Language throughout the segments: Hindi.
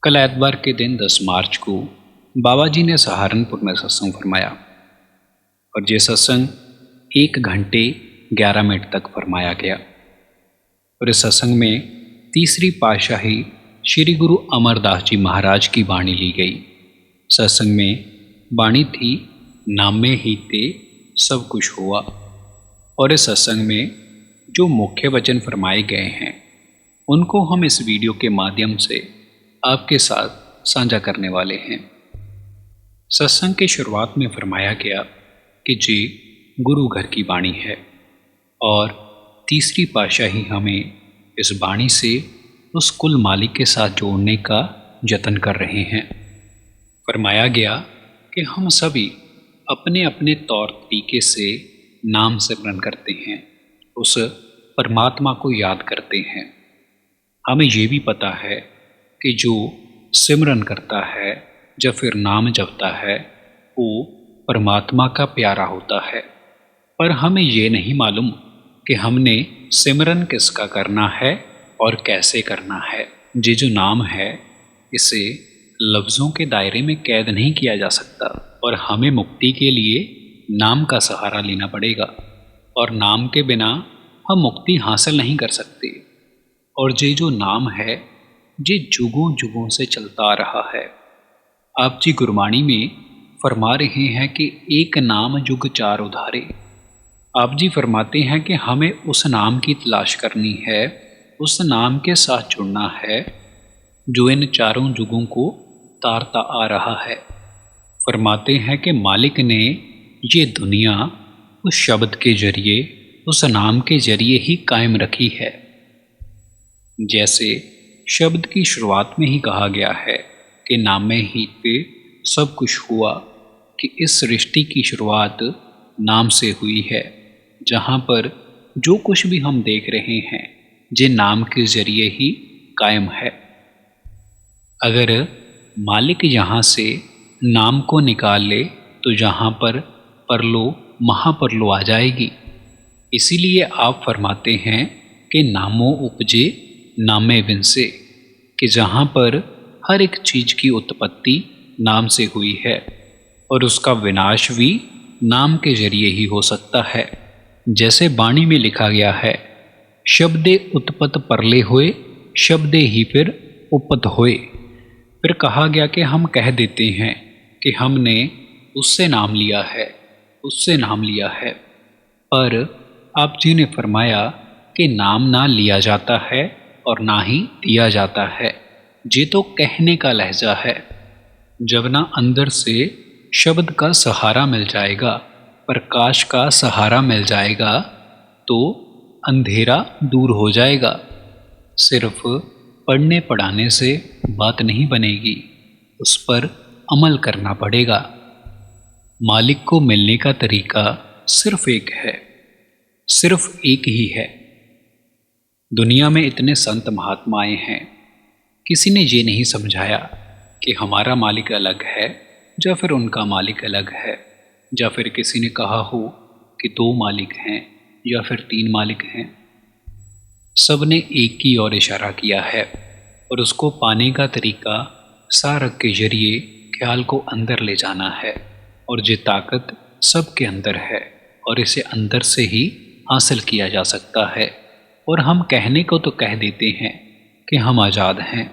कल एतवार के दिन 10 मार्च को बाबा जी ने सहारनपुर में सत्संग फरमाया और ये सत्संग 1 घंटे 11 मिनट तक फरमाया गया। और इस सत्संग में तीसरी पातशाही श्री गुरु अमरदास जी महाराज की वाणी ली गई। सत्संग में वाणी थी, नामे ही ते सब कुछ हुआ। और इस सत्संग में जो मुख्य वचन फरमाए गए हैं उनको हम इस वीडियो के माध्यम से आपके साथ साझा करने वाले हैं। सत्संग की शुरुआत में फरमाया गया कि जी गुरु घर की वाणी है और तीसरी पातशाही हमें इस वाणी से उस कुल मालिक के साथ जोड़ने का यत्न कर रहे हैं। फरमाया गया कि हम सभी अपने अपने तौर तरीके से नाम सिमरन करते हैं, उस परमात्मा को याद करते हैं। हमें ये भी पता है कि जो सिमरन करता है या फिर नाम जपता है वो परमात्मा का प्यारा होता है। पर हमें ये नहीं मालूम कि हमने सिमरन किसका करना है और कैसे करना है। ये जो नाम है इसे लफ्ज़ों के दायरे में कैद नहीं किया जा सकता और हमें मुक्ति के लिए नाम का सहारा लेना पड़ेगा और नाम के बिना हम मुक्ति हासिल नहीं कर सकते। और ये जो नाम है ये जुगों जुगों से चलता आ रहा है। आप जी गुरबाणी में फरमा रहे हैं कि एक नाम जुग चार उधारे। आप जी फरमाते हैं कि हमें उस नाम की तलाश करनी है, उस नाम के साथ जुड़ना है जो इन चारों जुगों को तारता आ रहा है। फरमाते हैं कि मालिक ने ये दुनिया उस शब्द के जरिए, उस नाम के जरिए ही कायम रखी है। जैसे शब्द की शुरुआत में ही कहा गया है कि नामे ही पे सब कुछ हुआ, कि इस सृष्टि की शुरुआत नाम से हुई है। जहाँ पर जो कुछ भी हम देख रहे हैं ये नाम के जरिए ही कायम है। अगर मालिक यहाँ से नाम को निकाल ले तो यहाँ पर परलो महापरलो आ जाएगी। इसीलिए आप फरमाते हैं कि नामो उपजे नामे विनसे, कि जहाँ पर हर एक चीज़ की उत्पत्ति नाम से हुई है और उसका विनाश भी नाम के जरिए ही हो सकता है। जैसे वाणी में लिखा गया है, शब्दे उत्पत परले होए, शब्दे ही फिर उपत होए। फिर कहा गया कि हम कह देते हैं कि हमने उससे नाम लिया है, उससे नाम लिया है, पर आप जी ने फरमाया कि नाम ना लिया जाता है और ना ही दिया जाता है। ये तो कहने का लहजा है। जब ना अंदर से शब्द का सहारा मिल जाएगा, प्रकाश का सहारा मिल जाएगा तो अंधेरा दूर हो जाएगा। सिर्फ पढ़ने पढ़ाने से बात नहीं बनेगी, उस पर अमल करना पड़ेगा। मालिक को मिलने का तरीका सिर्फ एक है, सिर्फ एक ही है। दुनिया में इतने संत महात्माएं हैं, किसी ने ये नहीं समझाया कि हमारा मालिक अलग है या फिर उनका मालिक अलग है, या फिर किसी ने कहा हो कि 2 मालिक हैं या फिर 3 मालिक हैं। सब ने एक की ओर इशारा किया है और उसको पाने का तरीका सारक के जरिए ख्याल को अंदर ले जाना है। और ये ताकत सबके अंदर है और इसे अंदर से ही हासिल किया जा सकता है। और हम कहने को तो कह देते हैं कि हम आज़ाद हैं,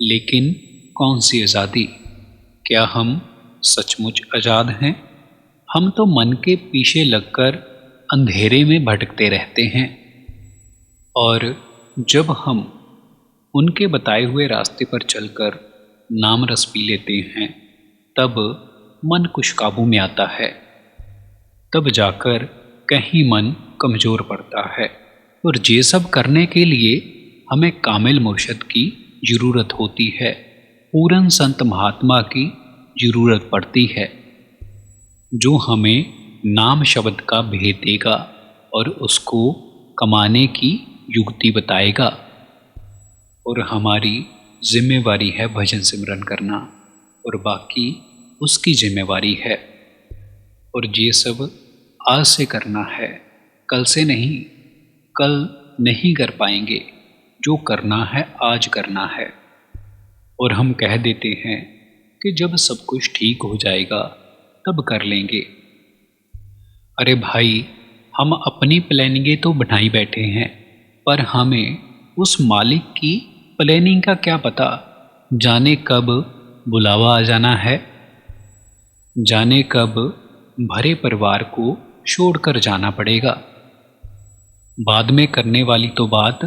लेकिन कौन सी आज़ादी? क्या हम सचमुच आज़ाद हैं? हम तो मन के पीछे लगकर अंधेरे में भटकते रहते हैं। और जब हम उनके बताए हुए रास्ते पर चलकर नाम रस पी लेते हैं तब मन कुछ काबू में आता है, तब जाकर कहीं मन कमज़ोर पड़ता है। और ये सब करने के लिए हमें कामिल मुर्शद की ज़रूरत होती है, पूरन संत महात्मा की ज़रूरत पड़ती है, जो हमें नाम शब्द का भेद देगा और उसको कमाने की युक्ति बताएगा। और हमारी जिम्मेवारी है भजन सिमरन करना और बाकी उसकी जिम्मेवारी है। और ये सब आज से करना है, कल से नहीं। कल नहीं कर पाएंगे, जो करना है आज करना है। और हम कह देते हैं कि जब सब कुछ ठीक हो जाएगा तब कर लेंगे। अरे भाई, हम अपनी प्लानिंगें तो बनाई बैठे हैं, पर हमें उस मालिक की प्लानिंग का क्या पता। जाने कब बुलावा आ जाना है, जाने कब भरे परिवार को छोड़कर जाना पड़ेगा। बाद में करने वाली तो बात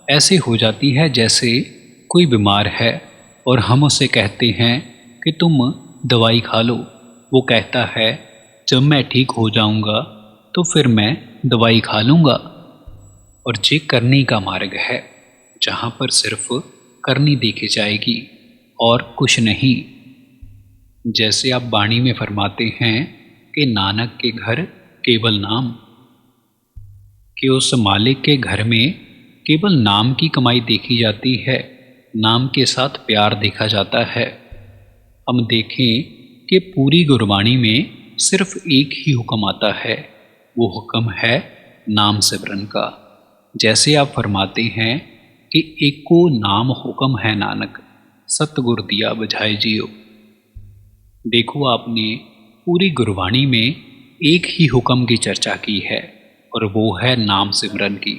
ऐसे हो जाती है जैसे कोई बीमार है और हम उसे कहते हैं कि तुम दवाई खा लो। वो कहता है जब मैं ठीक हो जाऊंगा तो फिर मैं दवाई खा लूंगा। और ये करनी का मार्ग है, जहाँ पर सिर्फ करनी देखी जाएगी और कुछ नहीं। जैसे आप बाणी में फरमाते हैं कि नानक के घर केवल नाम, कि उस मालिक के घर में केवल नाम की कमाई देखी जाती है, नाम के साथ प्यार देखा जाता है। हम देखें कि पूरी गुरबाणी में सिर्फ एक ही हुक्म आता है, वो हुक्म है नाम सिमरन का। जैसे आप फरमाते हैं कि एको नाम हुक्म है नानक, सतगुर दिया बुझाए जियो। देखो, आपने पूरी गुरबाणी में एक ही हुक्म की चर्चा की है और वो है नाम सिमरन की।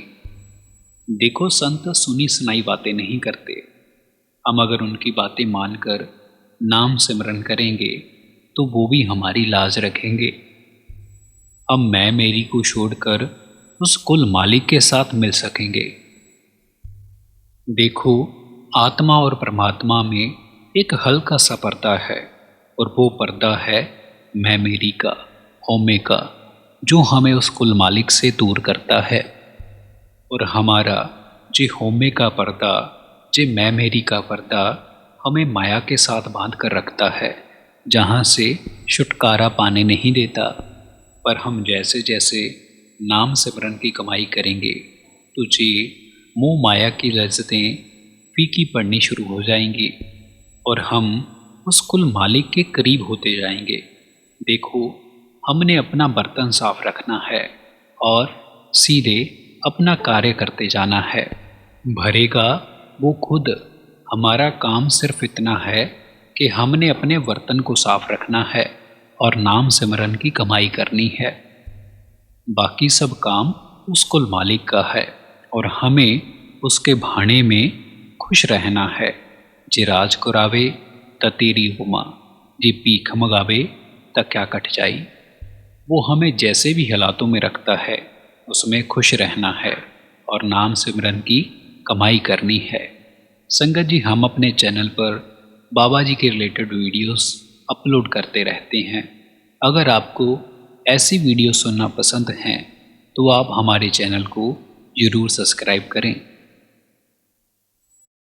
देखो, संत सुनी सुनाई बातें नहीं करते। हम अगर उनकी बातें मानकर नाम सिमरन करेंगे तो वो भी हमारी लाज रखेंगे। हम मैं मेरी को छोड़कर उस कुल मालिक के साथ मिल सकेंगे। देखो, आत्मा और परमात्मा में एक हल्का सा पर्दा है और वो पर्दा है मैं मेरी का, होमे का, जो हमें उस कुल मालिक से दूर करता है। और हमारा जे होमे का पर्दा, जे मैं मेरी का पर्दा हमें माया के साथ बांध कर रखता है, जहाँ से छुटकारा पाने नहीं देता। पर हम जैसे जैसे नाम सिमरन की कमाई करेंगे तो जी मोह माया की लज्जतें फीकी पड़नी शुरू हो जाएंगी और हम उस कुल मालिक के करीब होते जाएंगे। देखो, हमने अपना बर्तन साफ रखना है और सीधे अपना कार्य करते जाना है। भरेगा वो खुद। हमारा काम सिर्फ इतना है कि हमने अपने बर्तन को साफ रखना है और नाम सिमरन की कमाई करनी है। बाकी सब काम उस कुल मालिक का है और हमें उसके भाने में खुश रहना है। जे राज कुरावे त तेरी उमा, जे भीख मगावे त क्या कट जाई। वो हमें जैसे भी हालातों में रखता है उसमें खुश रहना है और नाम सिमरन की कमाई करनी है। संगत जी, हम अपने चैनल पर बाबा जी के रिलेटेड वीडियोस अपलोड करते रहते हैं। अगर आपको ऐसी वीडियो सुनना पसंद हैं तो आप हमारे चैनल को ज़रूर सब्सक्राइब करें।